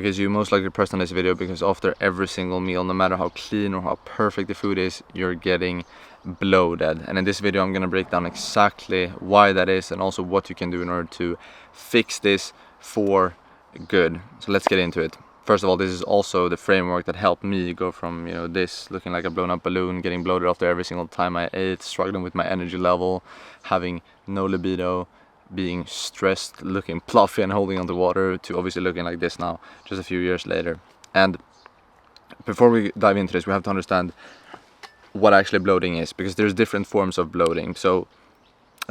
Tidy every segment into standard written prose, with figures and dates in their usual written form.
because you most likely pressed on this video because after every single meal, no matter how clean or how perfect the food is, you're getting bloated. And in this video I'm going to break down exactly why that is and also what you can do in order to fix this for good. So let's get into it. First of all, this is also the framework that helped me go from, you know, this looking like a blown up balloon, getting bloated after every single time I ate, struggling with my energy level, having no libido, being stressed, looking fluffy and holding on to water, to obviously looking like this now, just a few years later. And before we dive into this, we have to understand what actually bloating is, because there's different forms of bloating. So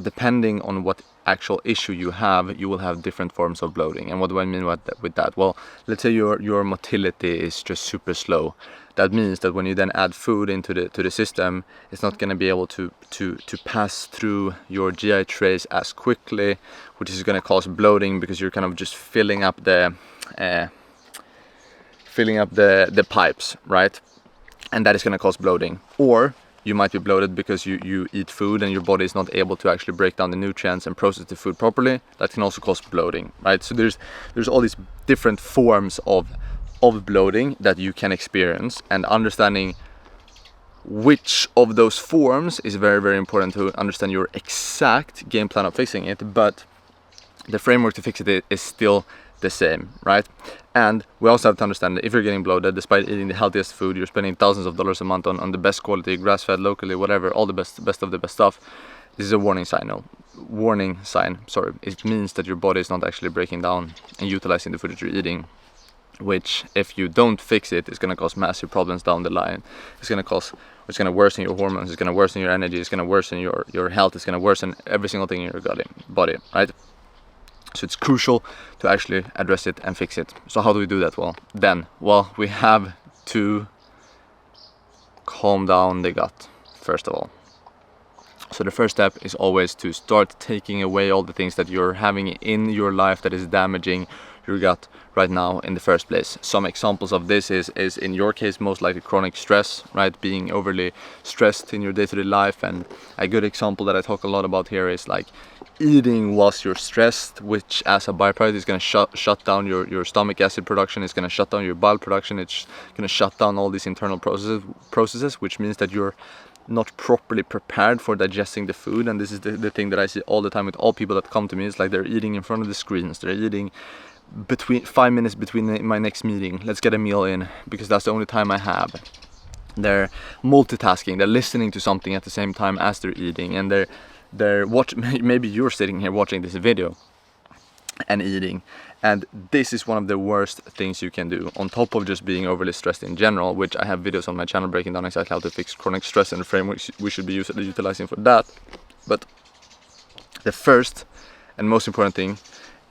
depending on what actual issue you will have different forms of bloating. And what do I mean with that? Well, let's say your motility is just super slow. That means that when you then add food into the system, it's not going to be able to pass through your GI trays as quickly, which is going to cause bloating because you're kind of just filling up the pipes, right? And that is going to cause bloating. Or you might be bloated because you eat food and your body is not able to actually break down the nutrients and process the food properly. That can also cause bloating, right? So there's all these different forms of bloating that you can experience, and understanding which of those forms is very, very important to understand your exact game plan of fixing it. But the framework to fix it is still the same, right? And we also have to understand that if you're getting bloated despite eating the healthiest food, you're spending thousands of dollars a month on the best quality, grass-fed, locally, whatever, all the best of the best stuff. This is a warning sign. It means that your body is not actually breaking down and utilizing the food that you're eating, which, if you don't fix it, is going to cause massive problems down the line. It's going to worsen your hormones, it's going to worsen your energy, it's going to worsen your health, it's going to worsen every single thing in your body, right? So it's crucial to actually address it and fix it. So how do we do that? Well, we have to calm down the gut, first of all. So the first step is always to start taking away all the things that you're having in your life that is damaging your gut right now in the first place. Some examples of this is in your case most likely chronic stress, right? Being overly stressed in your day-to-day life. And a good example that I talk a lot about here is like eating whilst you're stressed, which as a byproduct is going to shut down your stomach acid production, it's going to shut down your bile production, it's going to shut down all these internal processes, which means that you're not properly prepared for digesting the food. And this is the thing that I see all the time with all people that come to me. It's like they're eating in front of the screens, they're eating between 5 minutes between my next meeting, let's get a meal in because that's the only time I have. They're multitasking, they're listening to something at the same time as they're eating, and they're watching. Maybe you're sitting here watching this video and eating, and this is one of the worst things you can do, on top of just being overly stressed in general, which I have videos on my channel breaking down exactly how to fix chronic stress and the frameworks we should be utilizing for that. But the first and most important thing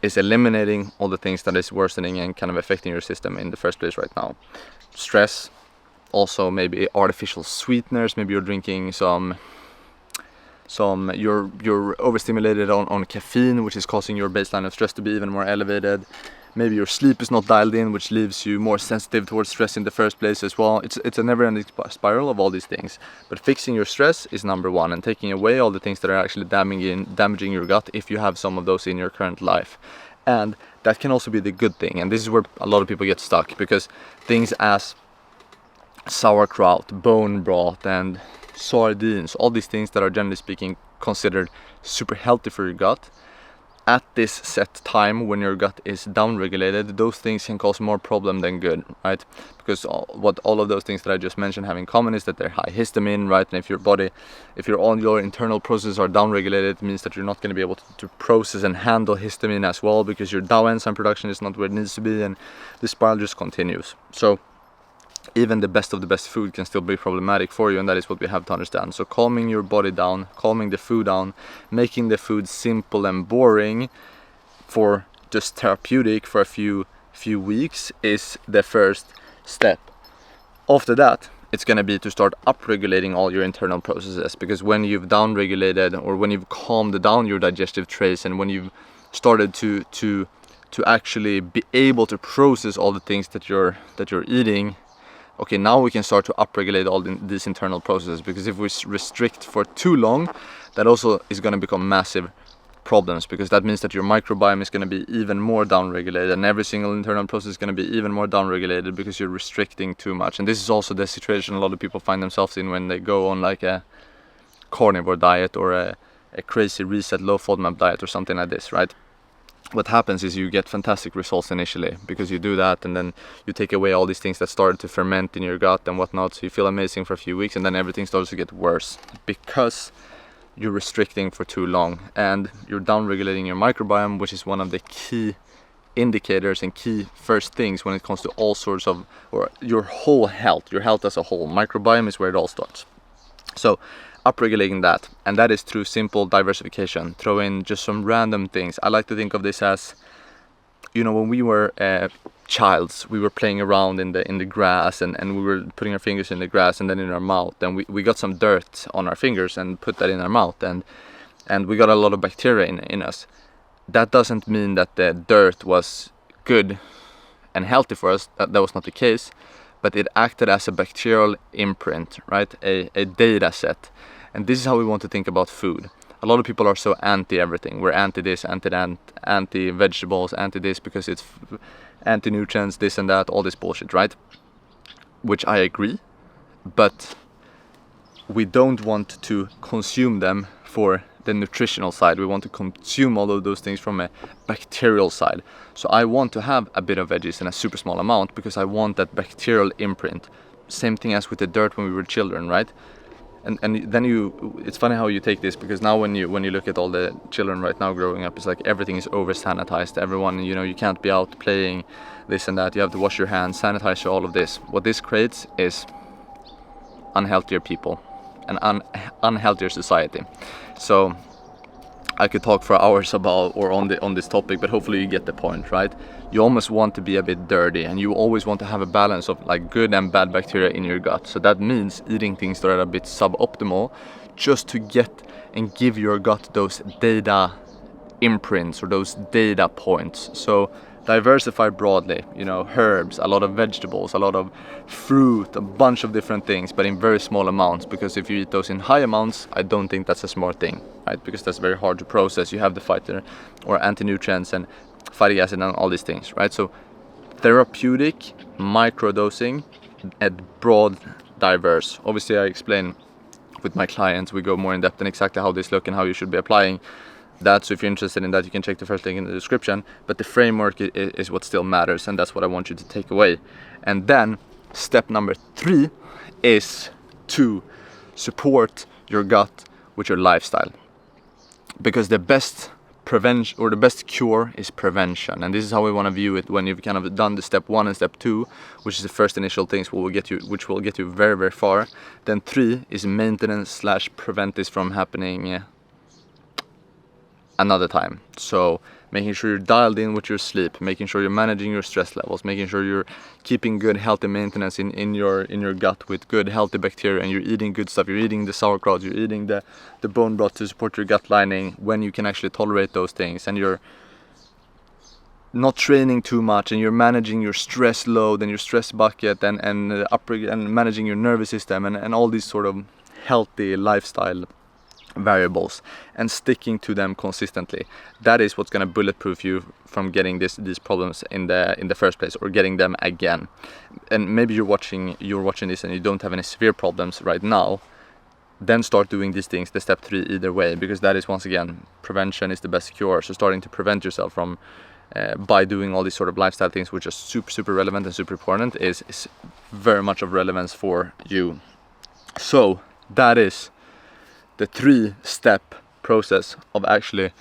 is eliminating all the things that is worsening and kind of affecting your system in the first place right now. Stress, also maybe artificial sweeteners, maybe you're drinking you're overstimulated on caffeine, which is causing your baseline of stress to be even more elevated. Maybe your sleep is not dialed in, which leaves you more sensitive towards stress in the first place as well. It's a never-ending spiral of all these things. But fixing your stress is number one, and taking away all the things that are actually damaging your gut, if you have some of those in your current life. And that can also be the good thing. And this is where a lot of people get stuck, because things as sauerkraut, bone broth, and sardines, all these things that are generally speaking considered super healthy for your gut, at this set time when your gut is downregulated, those things can cause more problem than good, right? Because what all of those things that I just mentioned have in common is that they're high histamine, right? And if all your internal processes are downregulated, it means that you're not going to be able to process and handle histamine as well, because your DAO enzyme production is not where it needs to be, and the spiral just continues. So even the best of the best food can still be problematic for you, and that is what we have to understand. So calming your body down, calming the food down, making the food simple and boring for just therapeutic for a few weeks is the first step. After that, it's going to be to start upregulating all your internal processes, because when you've downregulated, or when you've calmed down your digestive trace, and when you've started to actually be able to process all the things that you're eating, okay, now we can start to upregulate all these internal processes. Because if we restrict for too long, that also is going to become massive problems, because that means that your microbiome is going to be even more downregulated, and every single internal process is going to be even more downregulated because you're restricting too much. And this is also the situation a lot of people find themselves in when they go on like a carnivore diet or a crazy reset low FODMAP diet or something like this, right? What happens is you get fantastic results initially because you do that, and then you take away all these things that started to ferment in your gut and whatnot, so you feel amazing for a few weeks, and then everything starts to get worse because you're restricting for too long and you're downregulating your microbiome, which is one of the key indicators and key first things when it comes to all sorts of, or your whole health, your health as a whole. Microbiome is where it all starts. So upregulating that, and that is through simple diversification. Throw in just some random things. I like to think of this as, you know, when we were childs, we were playing around in the grass, and we were putting our fingers in the grass and then in our mouth, and we got some dirt on our fingers and put that in our mouth, and we got a lot of bacteria in us. That doesn't mean that the dirt was good and healthy for us. That was not the case, but it acted as a bacterial imprint, right? A data set. And this is how we want to think about food. A lot of people are so anti everything. We're anti this, anti vegetables, anti this because it's anti nutrients, this and that, all this bullshit, right? Which I agree, but we don't want to consume them for the nutritional side. We want to consume all of those things from a bacterial side. So I want to have a bit of veggies in a super small amount because I want that bacterial imprint. Same thing as with the dirt when we were children, right? And then it's funny how you take this, because now when you look at all the children right now growing up, it's like everything is over sanitized. Everyone, you know, you can't be out playing this and that. You have to wash your hands, sanitize, all of this. What this creates is unhealthier people, an unhealthier society. So I could talk for hours about or on this topic, but hopefully you get the point, right? You almost want to be a bit dirty, and you always want to have a balance of like good and bad bacteria in your gut. So that means eating things that are a bit suboptimal, just to get and give your gut those data imprints or those data points. So diversify broadly, you know, herbs, a lot of vegetables, a lot of fruit, a bunch of different things, but in very small amounts, because if you eat those in high amounts, I don't think that's a smart thing, right? Because that's very hard to process. You have the phyto or anti-nutrients and fatty acid and all these things, right? So therapeutic microdosing and broad diverse. Obviously I explain with my clients, we go more in depth in exactly how this look and how you should be applying that. So if you're interested in that, you can check the first link in the description, but the framework is what still matters, and that's what I want you to take away. And then step number 3 is to support your gut with your lifestyle, because the best prevention or the best cure is prevention. And this is how we want to view it when you've kind of done the step 1 and step 2, which is the first initial things which will get you very, very far. Then 3 is maintenance / prevent this from happening another time. So making sure you're dialed in with your sleep, making sure you're managing your stress levels, making sure you're keeping good healthy maintenance in your gut with good healthy bacteria, and you're eating good stuff. You're eating the sauerkraut, you're eating the bone broth to support your gut lining when you can actually tolerate those things, and you're not training too much, and you're managing your stress load and your stress bucket, and managing your nervous system and all these sort of healthy lifestyle variables, and sticking to them consistently. That is what's going to bulletproof you from getting these problems in the first place, or getting them again. And maybe you're watching this and you don't have any severe problems right now. Then start doing these things, the step 3 either way, because that is, once again, prevention is the best cure. So starting to prevent yourself from by doing all these sort of lifestyle things, which are super relevant and super important, is very much of relevance for you. So that is the 3-step process of actually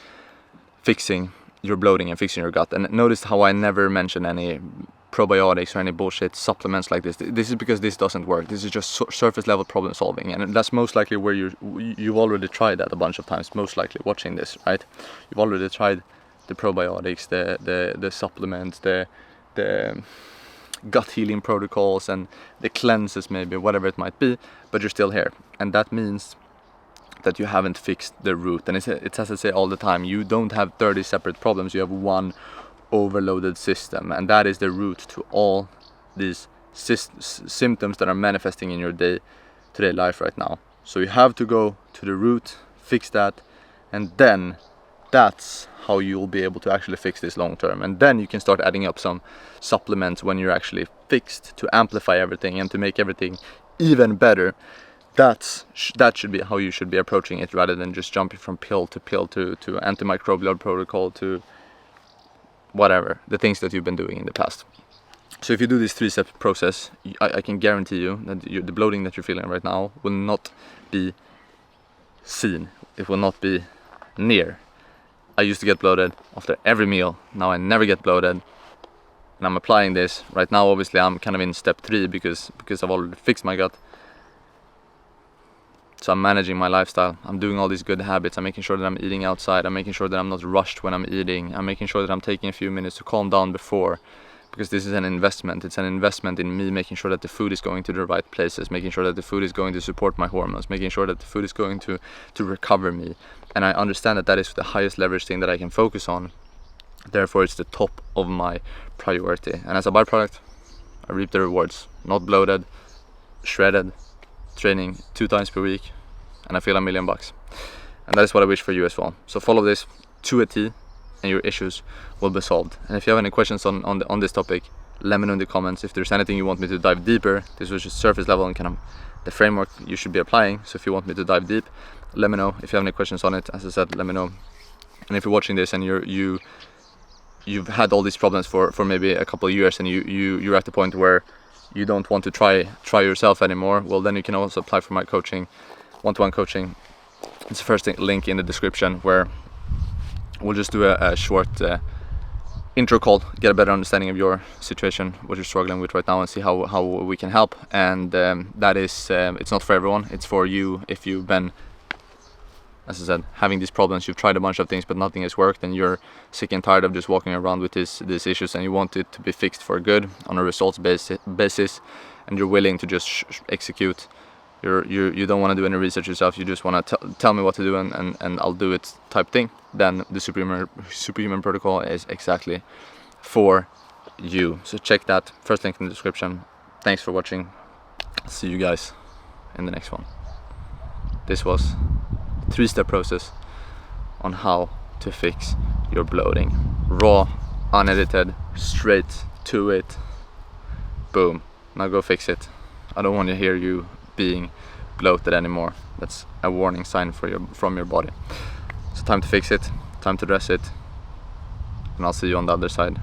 fixing your bloating and fixing your gut. And notice how I never mention any probiotics or any bullshit supplements like this. This is because this doesn't work. This is just surface level problem solving, and that's most likely where you've already tried that a bunch of times, most likely watching this, right? You've already tried the probiotics, the supplements, the gut healing protocols, and the cleanses, maybe, whatever it might be, but you're still here. And that means that you haven't fixed the root. And it's as I say all the time, you don't have 30 separate problems, you have one overloaded system, and that is the root to all these symptoms that are manifesting in your day-to-day life right now. So you have to go to the root, fix that, and then that's how you'll be able to actually fix this long term. And then you can start adding up some supplements when you're actually fixed, to amplify everything and to make everything even better. That should be how you should be approaching it, rather than just jumping from pill to antimicrobial protocol to whatever, the things that you've been doing in the past. So if you do this 3-step process, I can guarantee you that the bloating that you're feeling right now will not be seen. It will not be near. I used to get bloated after every meal. Now I never get bloated. And I'm applying this. Right now, obviously, I'm kind of in step 3 because I've already fixed my gut. So I'm managing my lifestyle. I'm doing all these good habits. I'm making sure that I'm eating outside. I'm making sure that I'm not rushed when I'm eating. I'm making sure that I'm taking a few minutes to calm down before. Because this is an investment. It's an investment in me making sure that the food is going to the right places, making sure that the food is going to support my hormones, making sure that the food is going to recover me. And I understand that that is the highest leverage thing that I can focus on. Therefore, it's the top of my priority. And as a byproduct, I reap the rewards. Not bloated, shredded, training 2 times per week, and I feel $1 million. And that is what I wish for you as well. So follow this to a T, and your issues will be solved. And if you have any questions on this topic, let me know in the comments. If there's anything you want me to dive deeper, this was just surface level and kind of the framework you should be applying. So if you want me to dive deep, let me know. If you have any questions on it, as I said, let me know. And if you're watching this and you've had all these problems for maybe a couple of years, and you're at the point where you don't want to try yourself anymore, well, then you can also apply for my coaching, one-to-one coaching. It's the first link in the description, where we'll just do a short intro call, get a better understanding of your situation, what you're struggling with right now, and see how we can help. And that is, it's not for everyone. It's for you if you've been, as I said, having these problems. You've tried a bunch of things, but nothing has worked, and you're sick and tired of just walking around with these issues, and you want it to be fixed for good on a results basis, and you're willing to just execute. You don't want to do any research yourself. You just want to tell me what to do, and I'll do it type thing. Then the superhuman protocol is exactly for you. So check that, first link in the description. Thanks for watching. See you guys in the next one. This was a 3-step process on how to fix your bloating. Raw, unedited, straight to it. Boom. Now go fix it. I don't want to hear you being bloated anymore. That's a warning sign from your body. So time to fix it, time to address it, and I'll see you on the other side.